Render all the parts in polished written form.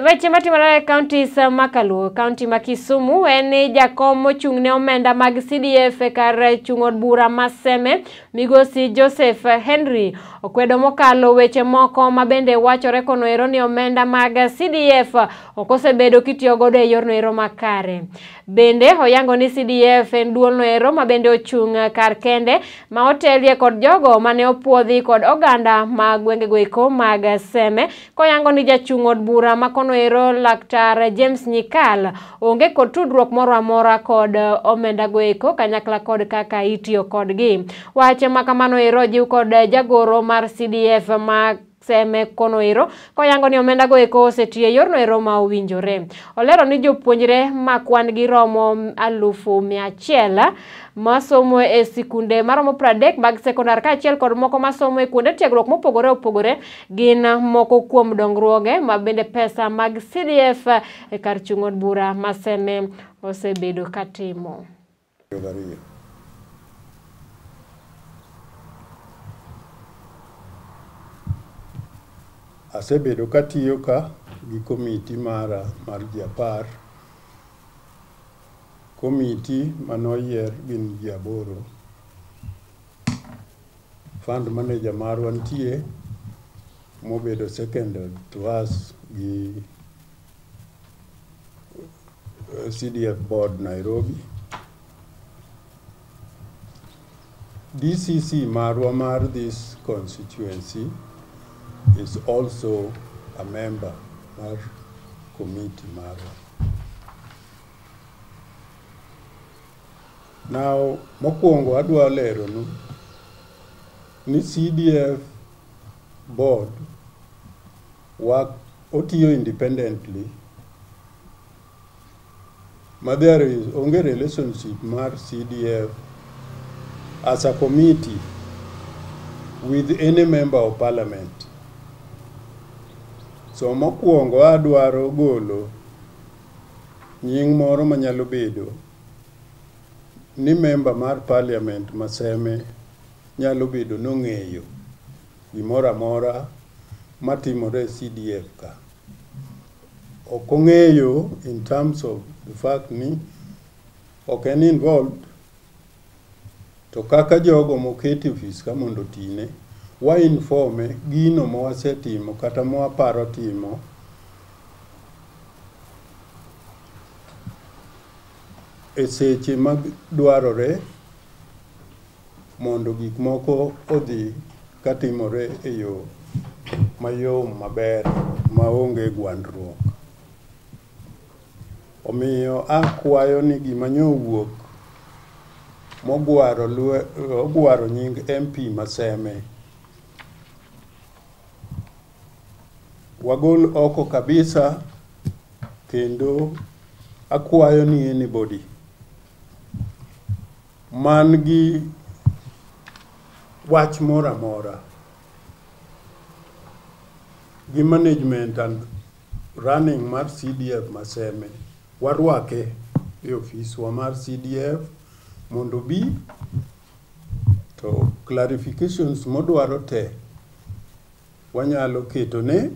Weche matimore e counties makaluo, county ma Kisumu en jakom mochung' ne omenda mag CDF e kar chung' od bura ma Seme, migosi Joseph Henry okwedo mokalo weche moko ma bende wachore kono ero ni omenda mag CDF okosebedo kitiyo godo e yorno ero makare. Bende oyango ni CDF en duolno ero ma bende ochung' kar kende ma otelie kod jogo mane opuodhi kod oganda mag gwenge goeko mag Seme, koyango ni jachung' od bura ma kono ero Laktar James Nyikal onge kod tudruok moro amora kod omenda goeko kanyakla kod kaka itiyo kodgi. Wache makamano ero jiw kod jagoro mar CDF ma Seme kono ero koyango ni omenda goeko osetiyo yorno ero ma owinjore. Olero ni jopuonjre ma kwan gi romo 100,000 masomo e sikunde maromo 30 mag sekondar kaachiel kod moko masomo e kuonde tiegruok mopogore opogore gin moko kuom dongruoge ma bende pesa mag CDF e kar chung' od bura ma Seme osebedo katimo. Asebedo katiyo ka gi komiti mar Japar. Komiti manoyier gin ji 8. Fund manager marwa nitie mobedo second to us gi CDF board Nairobi. DCC marwa mar this constituency is also a member of committee marwa. Now, mokwongo adwa lero ni CDF board otiyo independently. But there is only relationship mar CDF as a committee with any member of parliament. So mokwongo adwaro golo nying moro manyalo bedo ni member mar parliament ma Seme nyalo bedo nong'eyo gimoro amora matimore CDF ka. Okong'eyo in terms of the fact ni ok en involved, to kaka jogo moketi office ka mondo tine wa informe gino mwasetimo kata mwaparo timo e seche mag dwarore mondo gik moko odhi katimore e yo mayom maber maonge gwandruok. Omiyo akwayo ni gima nyowuok mogwaro nying MP ma Seme wagol oko kabisa, kendo akwayo ni anybody man gi wach mora mora gi management and running mar CDF ma Seme warwake e office wa mar CDF mondo bi to clarifications modwaro te wanyalo ketone,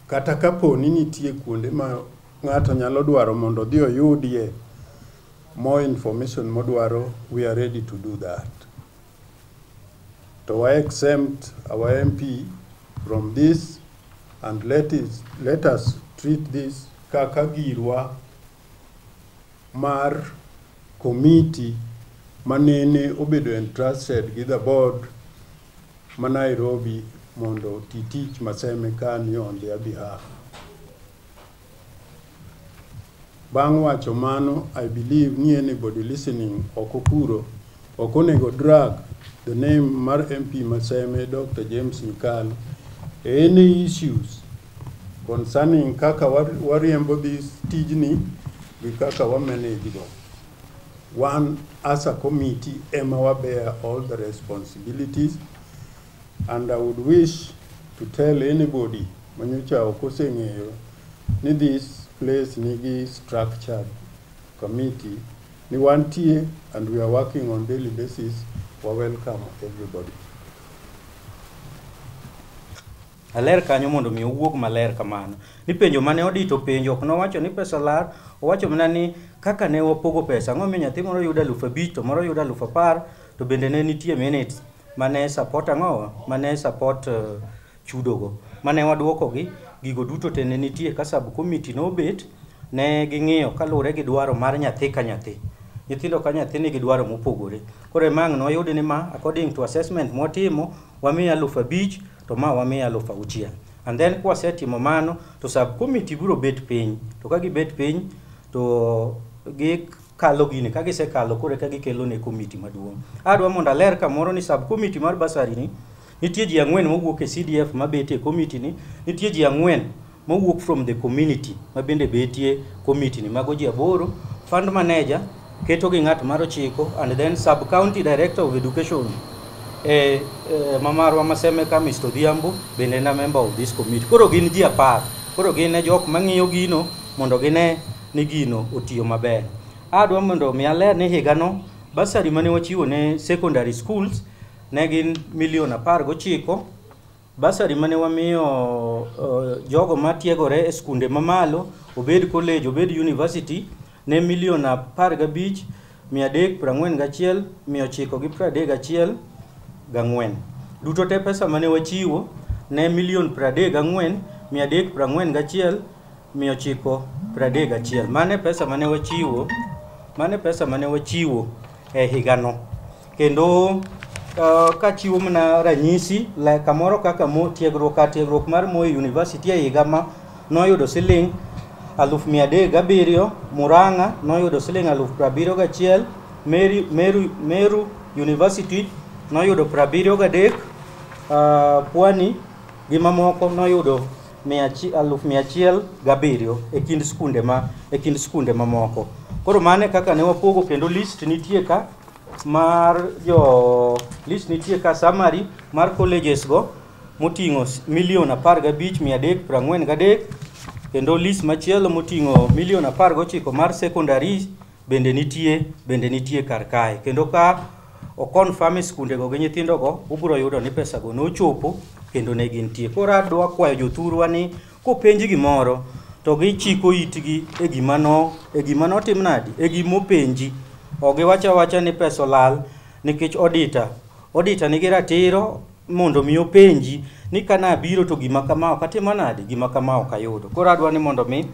kata kapo ni nitie kuonde ma ng'ato nyalo dwaro mondo dhi oyudie more information modwaro, we are ready to do that. To exempt our MP from this and let us treat this kaka girwa mar committee manene obedo entrusted gi the board ma Nairobi mondo titich ma Seme kani on their behalf. Bang' wacho mano, I believe ni anybody listening okokuro okonego drag the name mar MP ma Seme Dr. James Nyikal any issues concerning kaka wariembo this tijni gi kaka manage go. One, as a committee, Emma bear all the responsibilities, and I would wish to tell anybody manyucha okoseng'eyo ni this place nigi structured committee ni wantie, and we are working on daily basis. We welcome everybody. aler kanyo mondo mi owuog maler kamano. Ni penjo mane odito penjo ok nowacho ni pesa lar, owacho mana ni kaka ne wapogo pesa, ang'o miyo nyathi moro yudo 5,000 to moro yudo 10,000 to bende ne nitie minutes mane support ang'o, mane support chudogo. Mane waduoko gi gigo duto te ne nitie ka sub committee nobet ne ging'iyo kaluwore gi dwaro mar nyathi ka nyathi. Nyithindo ka nyathi nigi dwaro mopogore. Koro mang' noyudi ni ma according to assessment motimo wamiya 5,000 to ma wamiya 6,000. And then kwasetimo mano to sub committee biro bet piny. To ka gibet piny to gikalo gini, ka gisekalo kore ka gikelo ne committee maduong'. Adwa mondo aler kamoro ni sub committee mar basari ni nitie ji 4 mowuok e CDF mabete e committee ni, nitie ji 4 mowuok from the community mabende betie committee ni, mago ji 8, fund manager keto gi ng'at mar 9, and then sub county director of education mamarwa Maseme ka Mr. Dhiambo bende na member of this committee. Koro gin ji 10, koro gin e jok mang'iyo gino mondo gine ni gino otiyo maber. Adwa mondo mi aler ni higano basari mane wachiwo ne secondary schools ne gin $19,000,000. Basari mane wamiyo jogo matiegore e skunde mamalo, obed college, obed university, ne $1,341,931 duto te pesa mane wachiwo ne $1,34,341,931. Mane pesa mane wachiwo e higano. Kendo kachiwo mana ranyisi la kamoro kaka tiegruok mar Moi University e higa ma noyudo siling 307,000, Murang'a noyudo siling 71,000, Meru University noyudo 73, Pwani gi mamoko noyudo 107,000 e kind skunde mamoko. Koro mane kaka ne wapogo, kendo list nitie ka summary mar colleges go moting'o $15,343, kendo list machielo moting'o $19,000 mar secondaries bende nitie kar kae. Kendo ka okonfirm skunde go gi nyithindo go, ubiro yudo ni pesa go nochopo kendo ne gintie. Koro adwa kwayo jothurwa ni kopenji gimoro to gichiko itgi e gima notim nadi, e gimopenji. Ogiwacha ni pesa olal nikech auditor nigi ratiro mondo mi openji ni kana biro to gima kama okatimo nadi, gima kama okayudo. Koro adwa ni mondo mi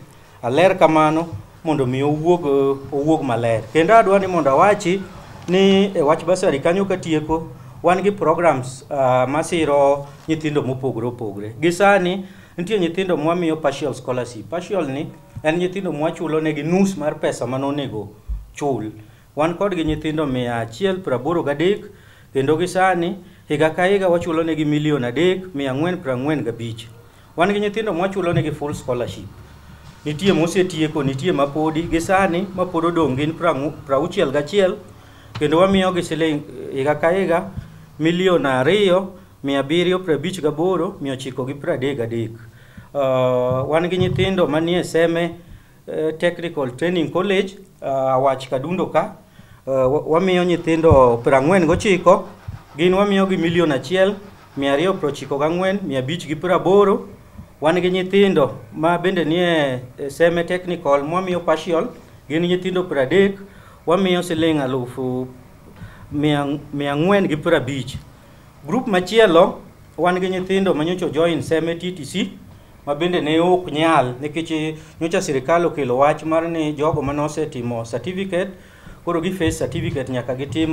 aler kamano mondo mi owuog maler. Kendo adwa ni mondo awachi ni e wach basari kanyo katieko wan gi programs masiro nyithindo mopogore. Gisani nitie nyithindo mwamiyo partial scholarship. Partial ni en nyithindo mwachulo negi nus mar pesa manonego chul. Wan kod gi nyithindo 183, kendo gisani higa ka higa wachulo negi $3,445,000. Wan gi nyithindo mwachulo negi full scholarship. Nitie mosetieko, nitie mapodi, gisani mapod odong' gin 61, kendo wamiyo gi siling higa ka higa $2,758,933. Wan gi nyithindo manie Seme Technical Training College Awach Kadundo ka, wamiyo nyithindo 49, gin wamiyo gi $1,294,580. Wan gi nyithindo ma bende nie Seme Technical mwamiyo partial, gin nyithindo 30, wamiyo siling 450,000. Group machielo wan gi nyithindo manyocho join Seme TTC ma bende ne ok nyal nikech nyocha sirikal okelo wach mar ni jogo manosetimo certificate koro gi face certificate nyaka gitim